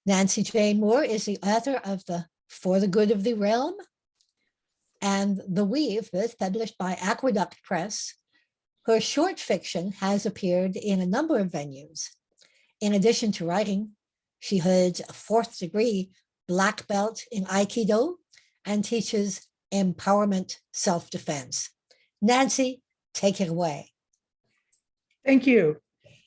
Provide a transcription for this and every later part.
Nancy J. Moore is the author of the For the Good of the Realm and The Weave, both published by Aqueduct Press. Her short fiction has appeared in a number of venues. In addition to writing, she holds a 4th degree black belt in Aikido and teaches empowerment self-defense. Nancy, take it away. Thank you.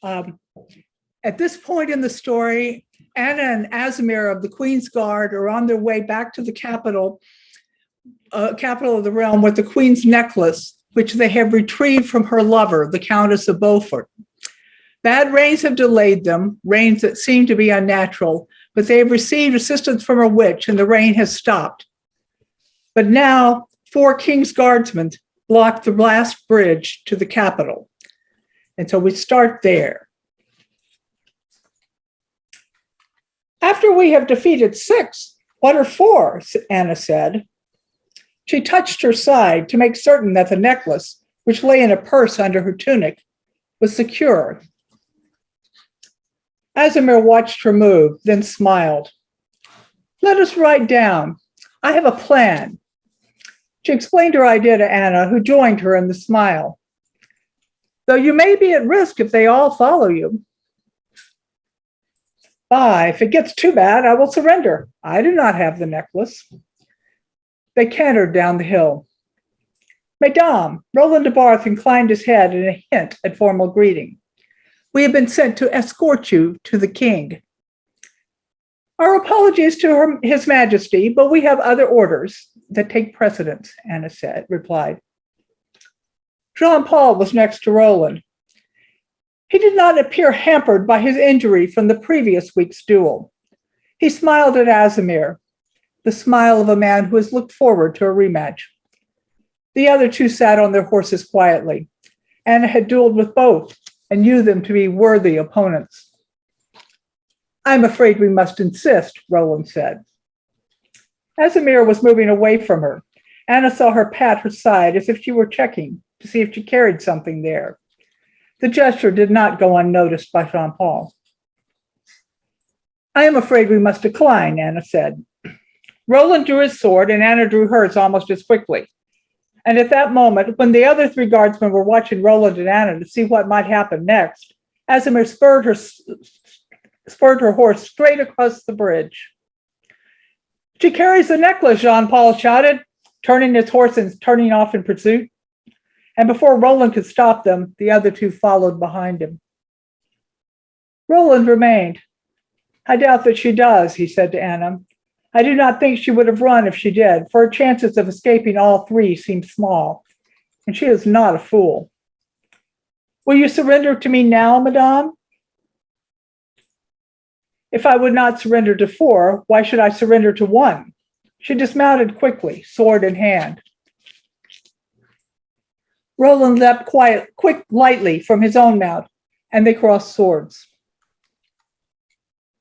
At this point in the story, Anna and Asimir of the Queen's Guard are on their way back to the capital of the realm with the Queen's necklace, which they have retrieved from her lover, the Countess of Beaufort. Bad rains have delayed them, rains that seem to be unnatural, but they have received assistance from a witch and the rain has stopped. But now 4 King's Guardsmen block the last bridge to the capital. And so we start there. After we have defeated 6, what are 4? Anna said. She touched her side to make certain that the necklace, which lay in a purse under her tunic, was secure. Asimir watched her move, then smiled. Let us write down. I have a plan. She explained her idea to Anna, who joined her in the smile. Though you may be at risk if they all follow you. If it gets too bad, I will surrender. I do not have the necklace. They cantered down the hill. Mesdames, Roland de Barth inclined his head in a hint at formal greeting. We have been sent to escort you to the king. Our apologies to His Majesty, but we have other orders that take precedence, Anna replied. Jean-Paul was next to Roland. He did not appear hampered by his injury from the previous week's duel. He smiled at Asimir, the smile of a man who has looked forward to a rematch. The other 2 sat on their horses quietly. Anna had dueled with both and knew them to be worthy opponents. I'm afraid we must insist, Roland said. Asimir was moving away from her. Anna saw her pat her side as if she were checking to see if she carried something there. The gesture did not go unnoticed by Jean-Paul. I am afraid we must decline, Anna said. Roland drew his sword and Anna drew hers almost as quickly. And at that moment, when the other 3 guardsmen were watching Roland and Anna to see what might happen next, Asimir spurred her horse straight across the bridge. She carries the necklace, Jean-Paul shouted, turning his horse and turning off in pursuit. And before Roland could stop them, the other 2 followed behind him. Roland remained. I doubt that she does, he said to Anna. I do not think she would have run if she did, for her chances of escaping all 3 seem small, and she is not a fool. Will you surrender to me now, madame? If I would not surrender to 4, why should I surrender to 1? She dismounted quickly, sword in hand. Roland leapt lightly from his own mount, and they crossed swords.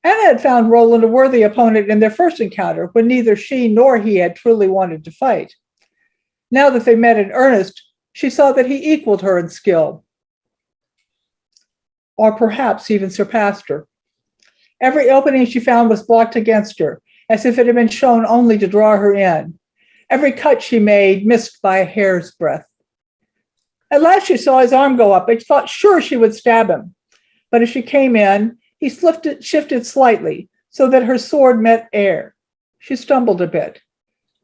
Anna had found Roland a worthy opponent in their first encounter when neither she nor he had truly wanted to fight. Now that they met in earnest, she saw that he equaled her in skill, or perhaps even surpassed her. Every opening she found was blocked against her, as if it had been shown only to draw her in. Every cut she made missed by a hair's breadth. At last she saw his arm go up and thought sure she would stab him. But as she came in, he shifted slightly so that her sword met air. She stumbled a bit.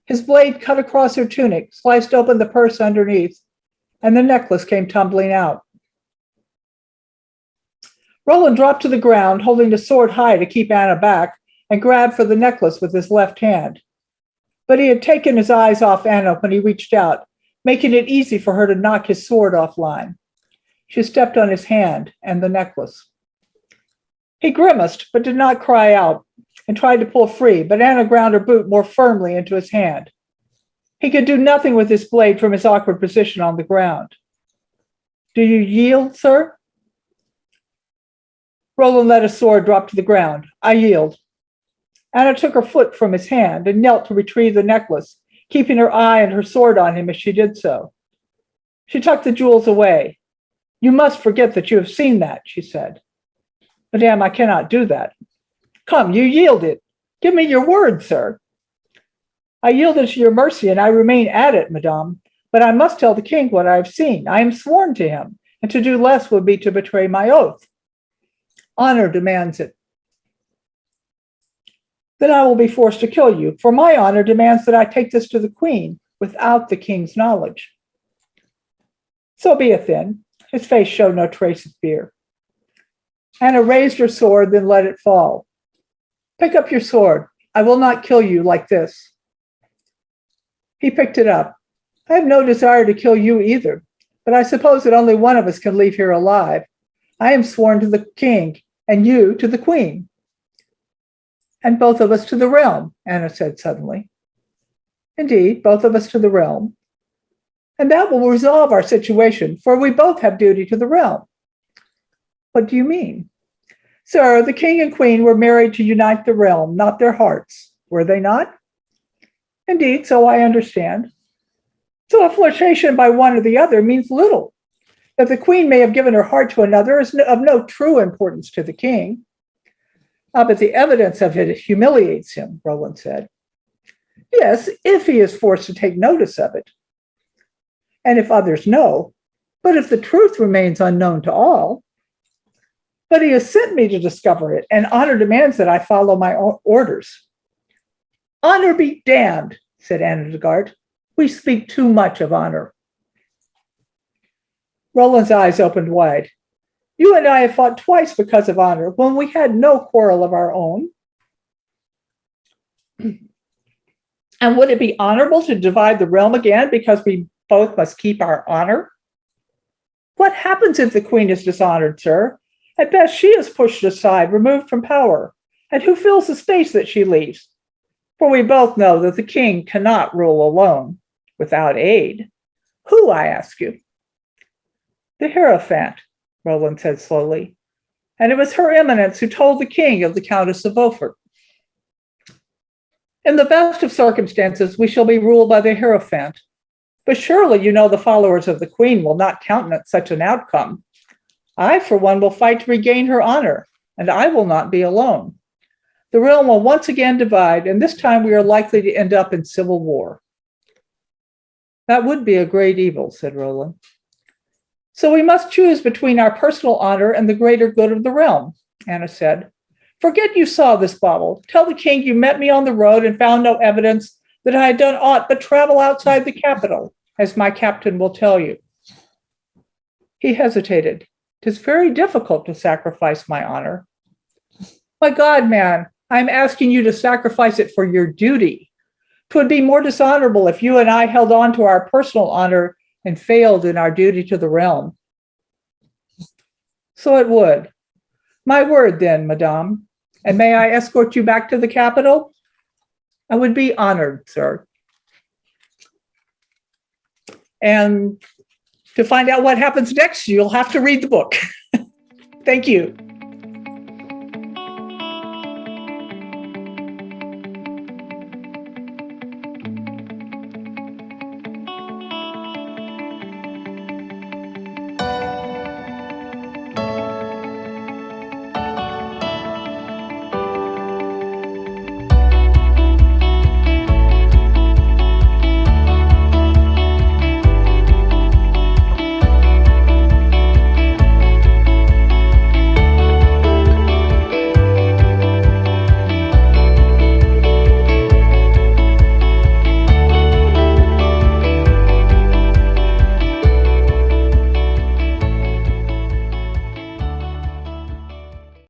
His blade cut across her tunic, sliced open the purse underneath, and the necklace came tumbling out. Roland dropped to the ground, holding the sword high to keep Anna back, and grabbed for the necklace with his left hand. But he had taken his eyes off Anna when he reached out, making it easy for her to knock his sword offline. She stepped on his hand and the necklace. He grimaced, but did not cry out, and tried to pull free, but Anna ground her boot more firmly into his hand. He could do nothing with his blade from his awkward position on the ground. Do you yield, sir? Roland let his sword drop to the ground. I yield. Anna took her foot from his hand and knelt to retrieve the necklace, keeping her eye and her sword on him as she did so. She tucked the jewels away. You must forget that you have seen that, she said. Madame, I cannot do that. Come, you yielded. Give me your word, sir. I yielded to your mercy, and I remain at it, madame. But I must tell the king what I have seen. I am sworn to him, and to do less would be to betray my oath. Honor demands it. Then I will be forced to kill you, for my honor demands that I take this to the queen without the king's knowledge. So be it then. His face showed no trace of fear. Anna raised her sword, then let it fall. Pick up your sword. I will not kill you like this. He picked it up. I have no desire to kill you either, but I suppose that only one of us can leave here alive. I am sworn to the king, and you to the queen. And both of us to the realm, Anna said suddenly. Indeed, both of us to the realm. And that will resolve our situation, for we both have duty to the realm. What do you mean? Sir, the king and queen were married to unite the realm, not their hearts. Were they not? Indeed, so I understand. So a flirtation by one or the other means little. That the queen may have given her heart to another is of no true importance to the king. But the evidence of it humiliates him, Roland said. Yes, if he is forced to take notice of it. And if others know, but if the truth remains unknown to all. But he has sent me to discover it, and honor demands that I follow my orders. Honor be damned, said Anna de Gart. We speak too much of honor. Roland's eyes opened wide. You and I have fought twice because of honor, when we had no quarrel of our own. And would it be honorable to divide the realm again because we both must keep our honor? What happens if the queen is dishonored, sir? At best, she is pushed aside, removed from power. And who fills the space that she leaves? For we both know that the king cannot rule alone, without aid. Who, I ask you? The Hierophant, Roland said slowly. And it was her eminence who told the king of the Countess of Beaufort. In the best of circumstances, we shall be ruled by the Hierophant. But surely you know the followers of the queen will not countenance such an outcome. I, for one, will fight to regain her honor, and I will not be alone. The realm will once again divide, and this time we are likely to end up in civil war. That would be a great evil, said Roland. So we must choose between our personal honor and the greater good of the realm, Anna said. Forget you saw this bauble. Tell the king you met me on the road and found no evidence that I had done aught but travel outside the capital, as my captain will tell you. He hesitated. 'Tis very difficult to sacrifice my honor. My God, man, I'm asking you to sacrifice it for your duty. 'Twould be more dishonorable if you and I held on to our personal honor and failed in our duty to the realm. So it would. My word, then, madame. And may I escort you back to the capital? I would be honored, sir. And to find out what happens next, you'll have to read the book. Thank you.